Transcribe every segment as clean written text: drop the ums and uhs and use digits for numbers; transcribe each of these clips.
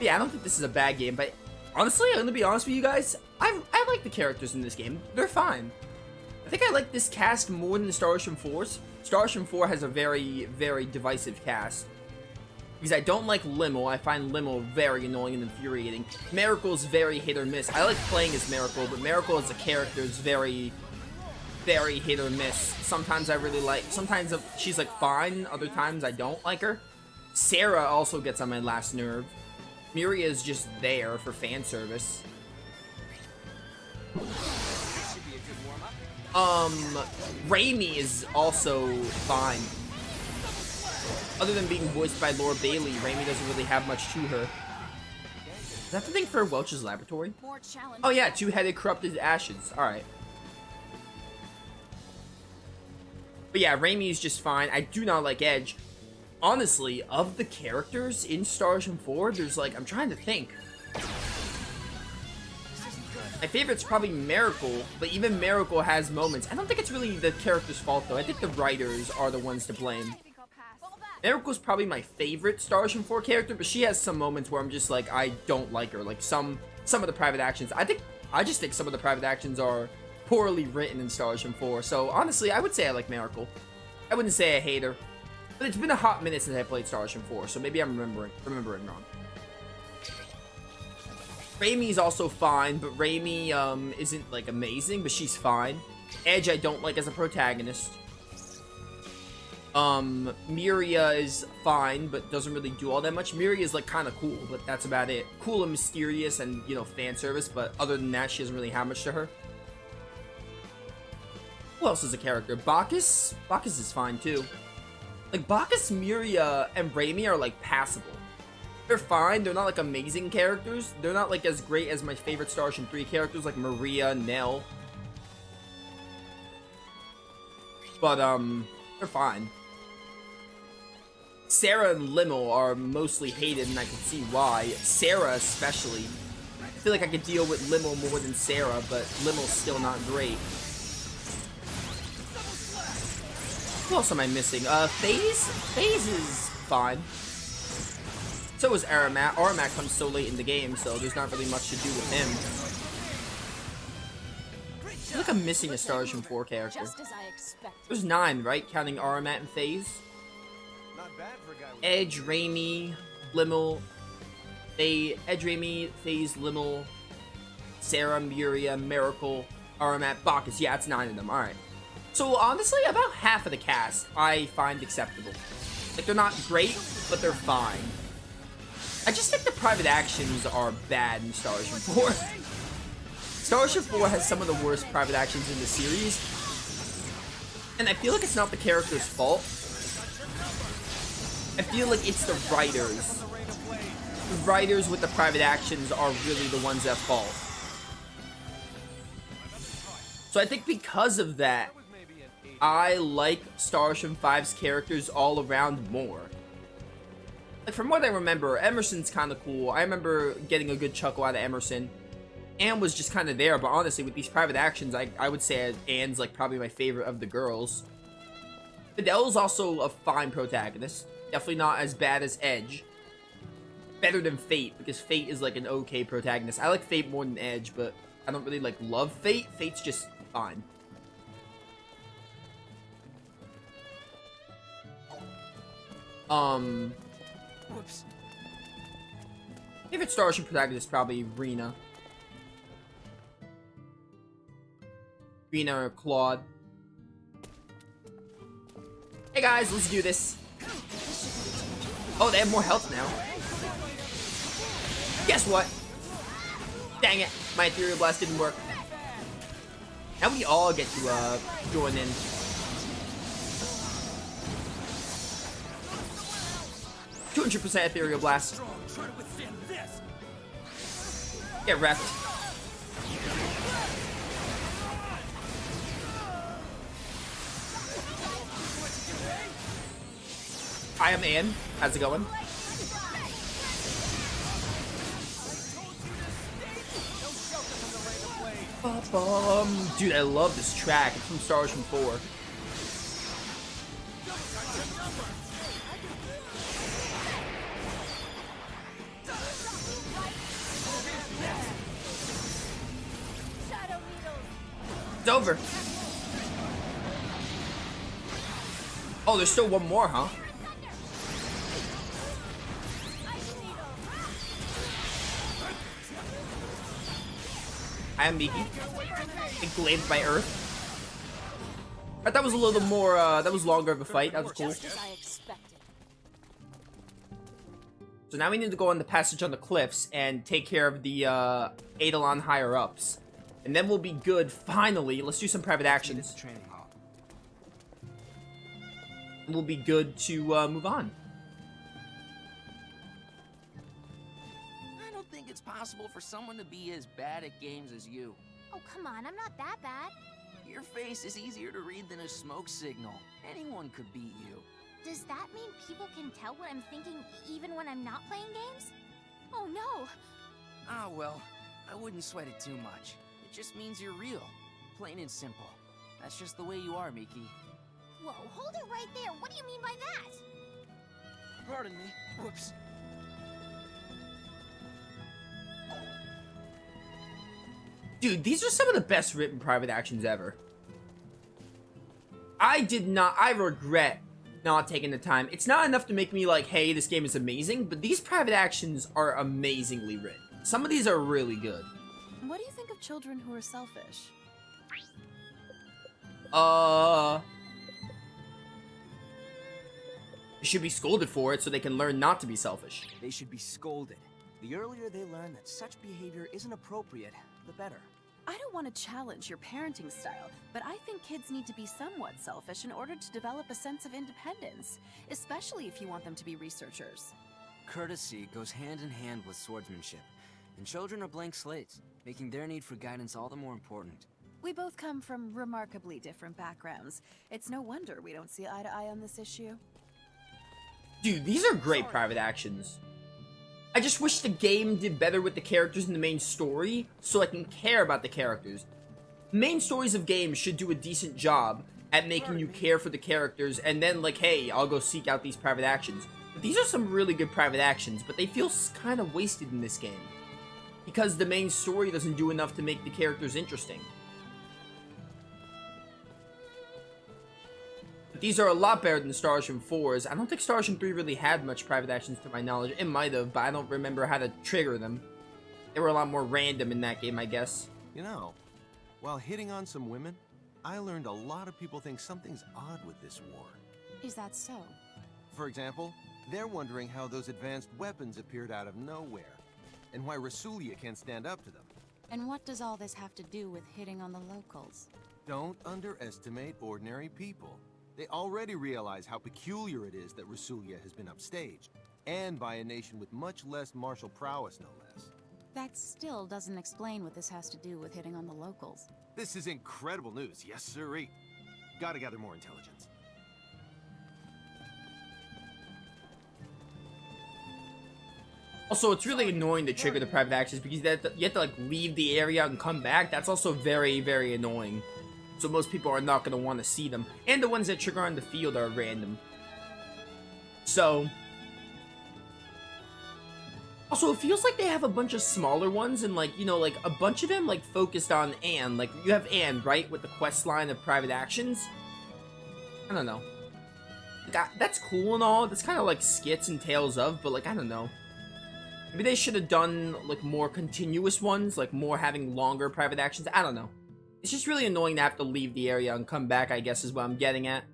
Yeah, I don't think this is a bad game, but honestly, I'm gonna be honest with you guys. I like the characters in this game. They're fine. I think I like this cast more than the Star Ocean 4's. Star Ocean 4 has a very, very divisive cast. Because I don't like Limo. I find Limo very annoying and infuriating. Miracle's very hit or miss. I like playing as Miracle, but Miracle as a character is very, very hit or miss. Sometimes I really like, sometimes she's like fine, other times I don't like her. Sarah also gets on my last nerve. Miria is just there for fan service. Raimi is also fine. Other than being voiced by Laura Bailey, Raimi doesn't really have much to her. Is that the thing for Welch's laboratory? Oh yeah, two-headed corrupted ashes. Alright. But yeah, Raimi is just fine. I do not like Edge. Honestly, of the characters in Star Ocean 4, there's like, I'm trying to think. My favorite's probably Miracle, but even Miracle has moments. I don't think it's really the character's fault though. I think the writers are the ones to blame. Miracle's probably my favorite Star Ocean 4 character, but she has some moments where I'm just like, I don't like her. Like some of the private actions. I just think some of the private actions are poorly written in Star Ocean 4. So honestly, I would say I like Miracle. I wouldn't say I hate her. But it's been a hot minute since I played Star Ocean 4, so maybe I'm remembering wrong. Raimi's also fine, but Raimi isn't like amazing, but she's fine. Edge I don't like as a protagonist. Miria is fine, but doesn't really do all that much. Miria is like kind of cool, but that's about it. Cool and mysterious and, you know, fan service, but other than that, she doesn't really have much to her. Who else is a character? Bacchus? Bacchus is fine too. Like, Bacchus, Miria, and Raimi are like passable. They're fine, they're not like amazing characters. They're not like as great as my favorite Star Ocean 3 characters like Maria, Nell. But, they're fine. Sarah and Limo are mostly hated, and I can see why. Sarah especially. I feel like I could deal with Limo more than Sarah, but Limo's still not great. Who else am I missing? FaZe? FaZe is fine. So is Aramat. Aramat comes so late in the game, so there's not really much to do with him. I feel like I'm missing a Star Ocean 4 character. There's 9, right? Counting Aramat and FaZe. Edge, Raimi, Limo, Edge, Raimi, FaZe, Limo, Sarah, Miria, Miracle, Aramat, Bacchus. Yeah, it's 9 of them. Alright. So, honestly, about half of the cast I find acceptable. Like, they're not great, but they're fine. I just think the private actions are bad in Star Ocean 4. Star Ocean 4 has some of the worst private actions in the series. And I feel like it's not the character's fault. I feel like it's the writers. The writers with the private actions are really the ones at fault. So I think because of that, I like Star Ocean 5's characters all around more. Like, from what I remember, Emerson's kind of cool. I remember getting a good chuckle out of Emerson. Anne was just kind of there, but honestly, with these private actions, I would say Anne's like probably my favorite of the girls. Fidel's also a fine protagonist. Definitely not as bad as Edge. Better than Fate, because Fate is like an okay protagonist. I like Fate more than Edge, but I don't really like love Fate. Fate's just fine. Whoops. Favorite Star Ocean protagonist is probably Rena. Rena or Claude. Hey guys, let's do this. Oh, they have more health now. Guess what? Dang it, my Ethereal Blast didn't work. Now we all get to join in. %, Ethereal Blast. Get wrecked. Hi, I'm Ann. How's it going? Dude, I love this track. It's from Star Ocean 4. It's over. Oh, there's still one more, huh? I am Miki. Glaive by Earth. That was a little more, that was longer of a fight. That was cool. So now we need to go on the passage on the cliffs and take care of the, Eitalon higher-ups. And then we'll be good, finally. Let's do some private actions. We'll be good to, move on. I don't think it's possible for someone to be as bad at games as you. Oh, come on, I'm not that bad. Your face is easier to read than a smoke signal. Anyone could beat you. Does that mean people can tell what I'm thinking even when I'm not playing games? Oh no! Ah, well, I wouldn't sweat it too much. It just means you're real. Plain and simple. That's just the way you are, Miki. Whoa, hold it right there. What do you mean by that? Pardon me. Whoops. Dude, these are some of the best written private actions ever. I regret not taking the time. It's not enough to make me like, hey, this game is amazing, but these private actions are amazingly written. Some of these are really good. What do you think of children who are selfish? They should be scolded for it so they can learn not to be selfish. They should be scolded. The earlier they learn that such behavior isn't appropriate, the better. I don't want to challenge your parenting style, but I think kids need to be somewhat selfish in order to develop a sense of independence, especially if you want them to be researchers. Courtesy goes hand in hand with swordsmanship, and children are blank slates, making their need for guidance all the more important. We both come from remarkably different backgrounds. It's no wonder we don't see eye to eye on this issue. Dude, these are great private actions. I just wish the game did better with the characters in the main story, so I can care about the characters. Main stories of games should do a decent job at making you care for the characters, and then like, hey, I'll go seek out these private actions. But these are some really good private actions, but they feel kind of wasted in this game. Because the main story doesn't do enough to make the characters interesting. These are a lot better than Star Ocean 4's. I don't think Star Ocean 3 really had much private actions to my knowledge. It might have, but I don't remember how to trigger them. They were a lot more random in that game, I guess. You know, while hitting on some women, I learned a lot of people think something's odd with this war. Is that so? For example, they're wondering how those advanced weapons appeared out of nowhere, and why Rasulia can't stand up to them. And what does all this have to do with hitting on the locals? Don't underestimate ordinary people. They already realize how peculiar it is that Rasulia has been upstaged, and by a nation with much less martial prowess, no less. That still doesn't explain what this has to do with hitting on the locals. This is incredible news, yes sirree. Gotta gather more intelligence. Also, it's really annoying to trigger the private actions because you have to like leave the area and come back. That's also very, very annoying. So most people are not going to want to see them. And the ones that trigger on the field are random. So... Also, it feels like they have a bunch of smaller ones, and like, you know, like a bunch of them like focused on Anne. Like, you have Anne, right? With the quest line of private actions. I don't know. Like, that's cool and all. That's kind of like skits and tales of, but like, I don't know. Maybe they should have done like more continuous ones, like more having longer private actions. I don't know. It's just really annoying to have to leave the area and come back, I guess is what I'm getting at.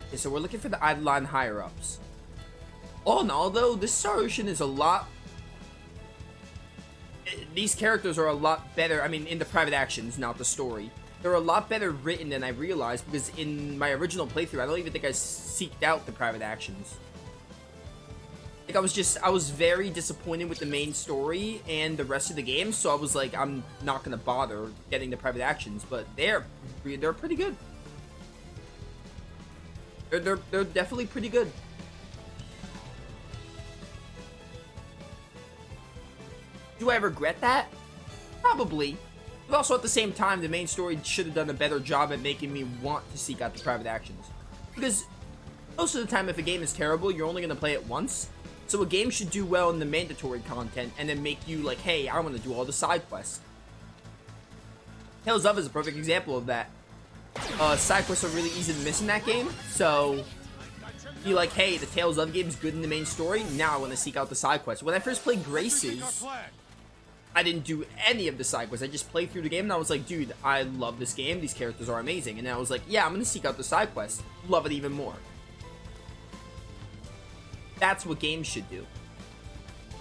Okay, so we're looking for the Eitalon higher-ups. All in all, though, this Star Ocean is a lot... These characters are a lot better, I mean, in the private actions, not the story. They're a lot better written than I realized, because in my original playthrough, I don't even think I seeked out the private actions. Like, I was very disappointed with the main story and the rest of the game, so I was like, I'm not gonna bother getting the private actions, but they're pretty good. They're definitely pretty good. Do I regret that? Probably. But also at the same time, the main story should have done a better job at making me want to seek out the private actions. Because most of the time, if a game is terrible, you're only gonna play it once. So a game should do well in the mandatory content and then make you like, hey, I want to do all the side quests. Tales of is a perfect example of that. Side quests are really easy to miss in that game, so be like, hey, the Tales of game is good in the main story, now I want to seek out the side quests. When I first played Graces, I didn't do any of the side quests. I just played through the game and I was like, dude, I love this game, these characters are amazing. And I was like, yeah, I'm going to seek out the side quests. Love it even more. That's what games should do.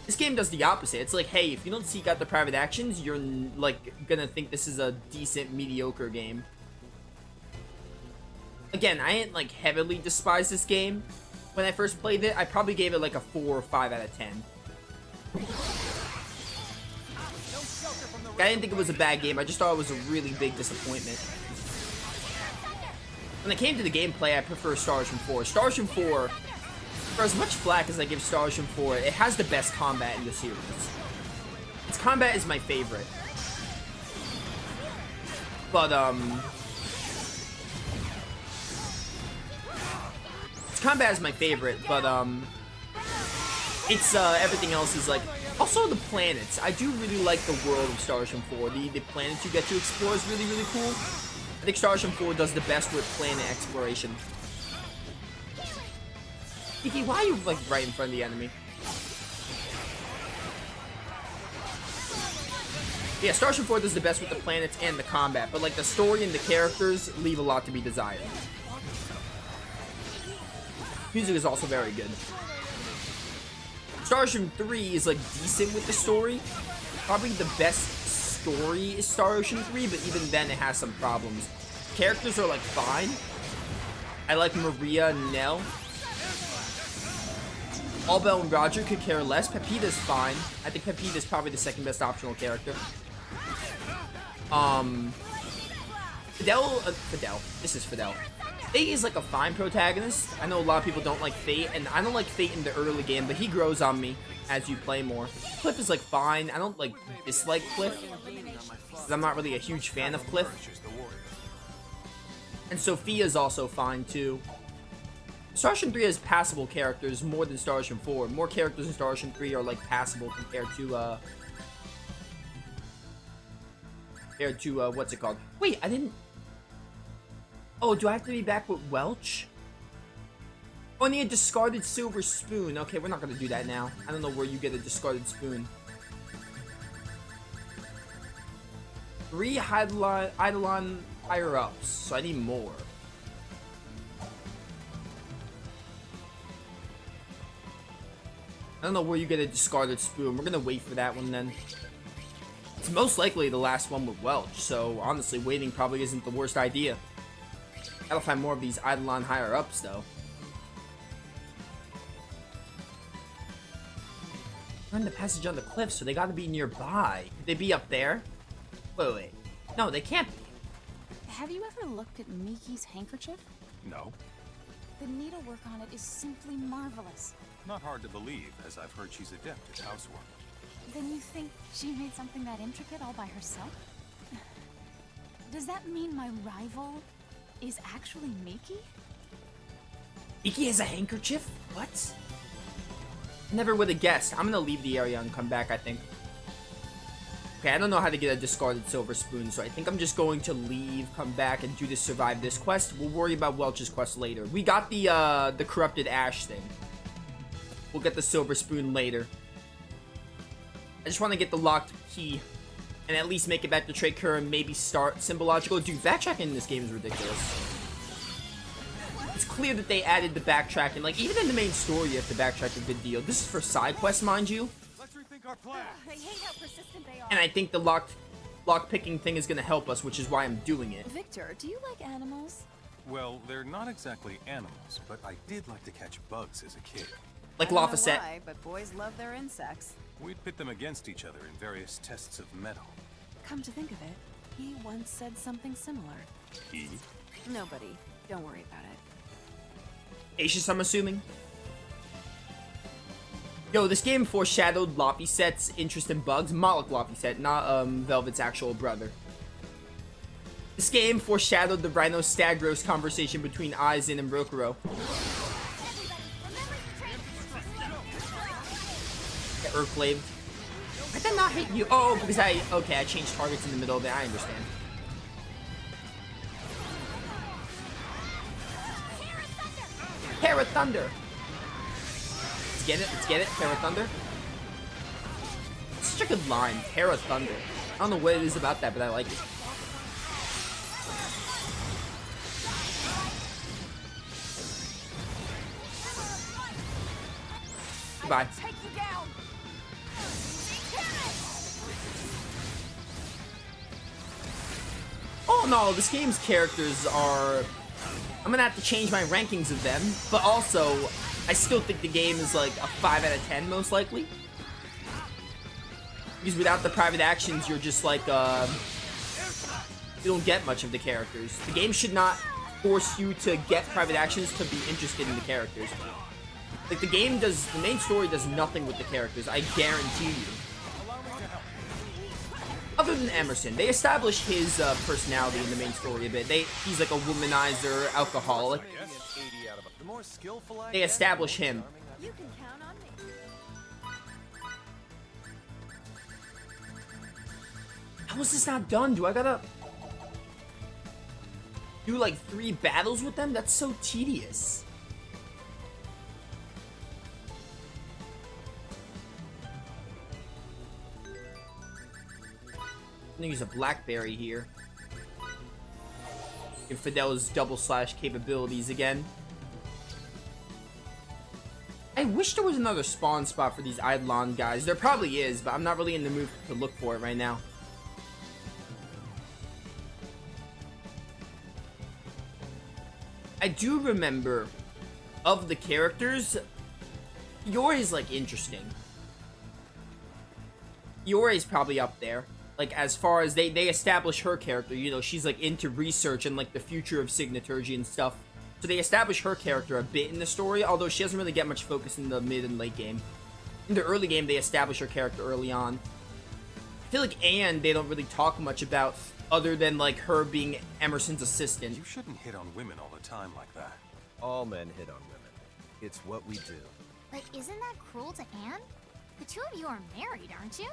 This game does the opposite. It's like, hey, if you don't seek out the private actions, you're like gonna think this is a decent, mediocre game. Again, I didn't like heavily despise this game when I first played it. I probably gave it like a 4 or 5 out of 10. I didn't think it was a bad game. I just thought it was a really big disappointment. When it came to the gameplay, I prefer Star Ocean 4. Star Ocean 4, for as much flack as I give Star Ocean 4, it has the best combat in the series. Its combat is my favorite. But, its combat is my favorite, but, it's, everything else is like... Also, the planets. I do really like the world of Star Ocean 4. The planets you get to explore is really, really cool. I think Star Ocean 4 does the best with planet exploration. Kiki, why are you, like, right in front of the enemy? Yeah, Star Ocean 4 does the best with the planets and the combat, but, like, the story and the characters leave a lot to be desired. Music is also very good. Star Ocean 3 is, like, decent with the story. Probably the best story is Star Ocean 3, but even then it has some problems. Characters are, like, fine. I like Maria and Nell. Allbell and Roger could care less. Pepita's fine. I think Pepita's probably the second best optional character. Fidel. This is Fidel. Fate is like a fine protagonist. I know a lot of people don't like Fate, and I don't like Fate in the early game, but he grows on me as you play more. Cliff is like fine. I don't like dislike Cliff, because I'm not really a huge fan of Cliff. And Sophia's also fine too. Star Ocean 3 has passable characters more than Star Ocean 4. More characters in Star Ocean 3 are like passable compared to what's it called? Wait, I didn't... Oh, do I have to be back with Welch? Oh, I need a discarded silver spoon. Okay, we're not gonna do that now. I don't know where you get a discarded spoon. 3 Eitalon higher-ups, so I need more. I don't know where you get a discarded spoon. We're gonna wait for that one then. It's most likely the last one with Welch, so honestly, waiting probably isn't the worst idea. Gotta find more of these Eitalon higher-ups, though. They're in the passage on the cliff, so they gotta be nearby. Could they be up there? Wait. No, they can't be. Have you ever looked at Miki's handkerchief? No, The needlework on it is simply marvelous. not hard to believe, as I've heard she's adept at housework. Then you think she made something that intricate all by herself? Does that mean my rival is actually Miki? Miki has a handkerchief? What? Never would have guessed. I'm gonna leave the area and come back, I think. Okay, I don't know how to get a discarded silver spoon, so I think I'm just going to leave, come back, and do this survive this quest. We'll worry about Welch's quest later. We got the corrupted ash thing. We'll get the silver spoon later. I just want to get the locked key and at least make it back to Tracur and maybe start Symbological. Dude, backtracking in this game is ridiculous. It's clear that they added the backtracking. Like, even in the main story, you have to backtrack a good deal. This is for side quests, mind you. Let's rethink our plan. I hate how persistent they are. And I think the lock picking thing is going to help us, which is why I'm doing it. Victor, do you like animals? Well, they're not exactly animals, but I did like to catch bugs as a kid. Like I don't know Lafayette. why, but boys love their insects. We'd pit them against each other in various tests of metal. Come to think of it, he once said something similar. He? Nobody. Don't worry about it. Acius, I'm assuming. Yo, this game foreshadowed Lafayette's interest in bugs. Moloch Lafayette, not Velvet's actual brother. This game foreshadowed the Rhino Stagros conversation between Aizen and Rokuro. Get Earthclaved. I did not hit you. Oh, because I changed targets in the middle of it. I understand. Terra Thunder. Let's get it. Let's get it. Terra Thunder. It's such a good line. Terra Thunder. I don't know what it is about that, but I like it. Goodbye. Oh no, this game's characters are... I'm gonna have to change my rankings of them, but also, I still think the game is like a 5 out of 10 most likely. Because without the private actions, you're just like, you don't get much of the characters. The game should not force you to get private actions to be interested in the characters. Like, the main story does nothing with the characters, I guarantee you. Other than Emerson, they establish his personality in the main story a bit. He's like a womanizer, alcoholic. They establish him. You can count on me. How is this not done? Do I gotta do like 3 battles with them? That's so tedious. I'm gonna use a Blackberry here. Give Fidel's double slash capabilities again. I wish there was another spawn spot for these Eitalon guys. There probably is, but I'm not really in the mood to look for it right now. I do remember, of the characters, Yore's like interesting. Yore's probably up there. Like, as far as they establish her character, you know, she's like into research and like the future of Signaturgy and stuff. So they establish her character a bit in the story, although she doesn't really get much focus in the mid and late game. In the early game, they establish her character early on. I feel like Anne, they don't really talk much about, other than like her being Emerson's assistant. You shouldn't hit on women all the time like that. All men hit on women. It's what we do. But isn't that cruel to Anne? The two of you are married, aren't you?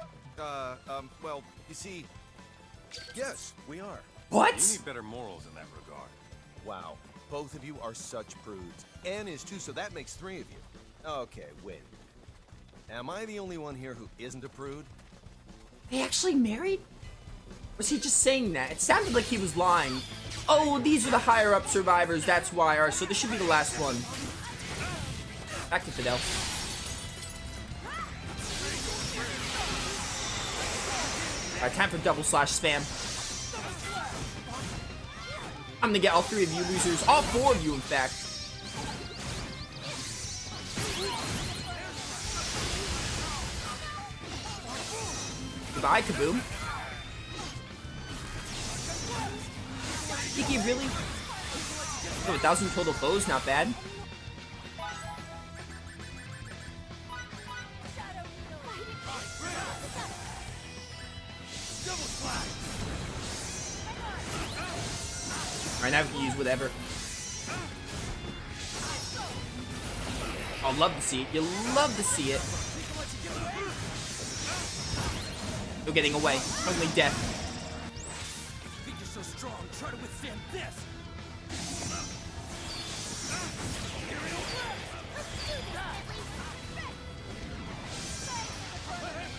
Well, you see, yes, we are. What? You need better morals in that regard. Wow, both of you are such prudes. Anne is too, so that makes 3 of you. Okay, wait. Am I the only one here who isn't a prude? They actually married? Was he just saying that? It sounded like he was lying. Oh, these are the higher up survivors, that's why. Alright, so this should be the last one. Back to Fidel. Alright, time for double slash spam. I'm gonna get all 3 of you losers. All 4 of you, in fact. Goodbye, Kaboom. Kiki, really? Oh, 1,000 total foes, not bad. Alright, now we can use whatever. I'll love to see it. You'll love to see it. No getting away. Only death. Think you're so strong, try to withstand this.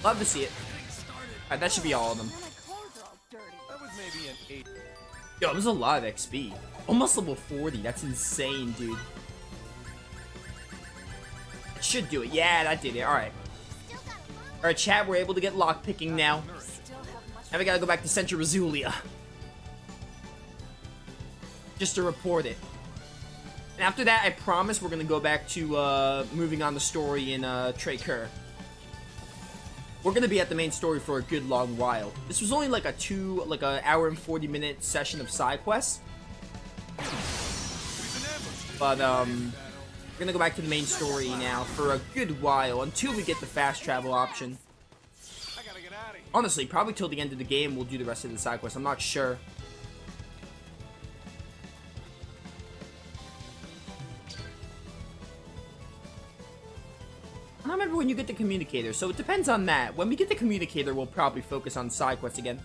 Love to see it. Alright, that should be all of them. My clothes are all dirty. That was maybe an 8. Yo, it was a lot of XP. Almost level 40. That's insane, dude. It should do it. Yeah, that did it. Alright. Alright, chat, we're able to get lockpicking now. Still have much. Now we gotta go back to Central Rizulia. Just to report it. And after that, I promise we're gonna go back to, moving on the story in, Traker. We're gonna be at the main story for a good long while. This was only like a hour and 40-minute session of side quests. But, we're gonna go back to the main story now for a good while until we get the fast travel option. Honestly, probably till the end of the game we'll do the rest of the side quests. I'm not sure. I don't remember when you get the communicator, so it depends on that. When we get the communicator, we'll probably focus on side quests again.